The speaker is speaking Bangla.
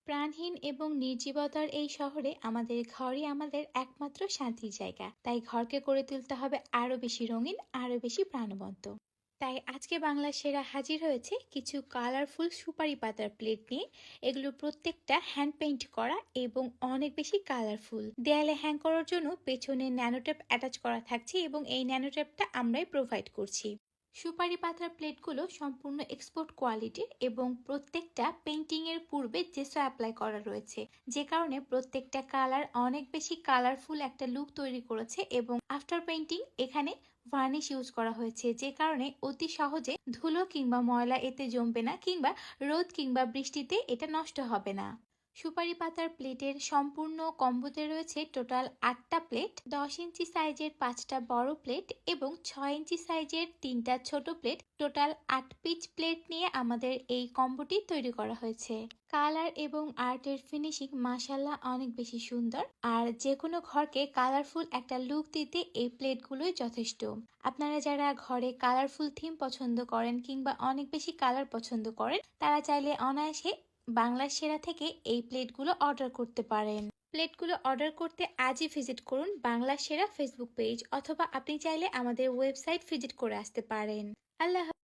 প্রাণহীন এবং নির্জীবতার এই শহরে আমাদের ঘরই আমাদের একমাত্র শান্তির জায়গা। তাই ঘরকে করে তুলতে হবে আরো বেশি রঙিন, আরো বেশি প্রাণবন্ত। তাই আজকে বাংলা সেরা হাজির হয়েছে কিছু কালারফুল সুপারি পাতার প্লেট নিয়ে। এগুলো প্রত্যেকটা হ্যান্ড পেইন্ট করা এবং অনেক বেশি কালারফুল। দেয়ালে হ্যাং করার জন্য পেছনে ন্যানোটেপ অ্যাটাচ করা থাকছে এবং এই ন্যানোটেপটা আমরাই প্রোভাইড করছি। সুপারি পাতার প্লেটগুলো সম্পূর্ণ এক্সপোর্ট কোয়ালিটির এবং প্রত্যেকটা পেইন্টিং এর পূর্বে জেসো অ্যাপ্লাই করা রয়েছে, যে কারণে প্রত্যেকটা কালার অনেক বেশি কালারফুল একটা লুক তৈরি করেছে। এবং আফটার পেইন্টিং এখানে ভার্নিশ ইউজ করা হয়েছে, যে কারণে অতি সহজে ধুলো কিংবা ময়লা এতে জমবে না, কিংবা রোদ কিংবা বৃষ্টিতে এটা নষ্ট হবে না। সুপারি পাতার প্লেটের সম্পূর্ণ কম্বোতে রয়েছে টোটাল 8টা প্লেট, 10 ইঞ্চি সাইজের 5টা বড় প্লেট এবং 6 ইঞ্চি সাইজের 3টা ছোট প্লেট। টোটাল 8 পিস প্লেট নিয়ে আমাদের এই কম্বোটি তৈরি করা হয়েছে। কালার এবং আর্টের ফিনিশিং মাশাল্লাহ অনেক বেশি সুন্দর, আর যে কোনো ঘরকে কালারফুল একটা লুক দিতে এই প্লেটগুলোই যথেষ্ট। আপনারা যারা ঘরে কালারফুল থিম পছন্দ করেন কিংবা অনেক বেশি কালার পছন্দ করেন, তারা চাইলে অনায়াসে বাংলার সেরা থেকে এই প্লেটগুলো অর্ডার করতে পারেন। প্লেটগুলো অর্ডার করতে আজই ভিজিট করুন বাংলা সেরা ফেসবুক পেজ, অথবা আপনি চাইলে আমাদের ওয়েবসাইট ভিজিট করে আসতে পারেন। আল্লাহ।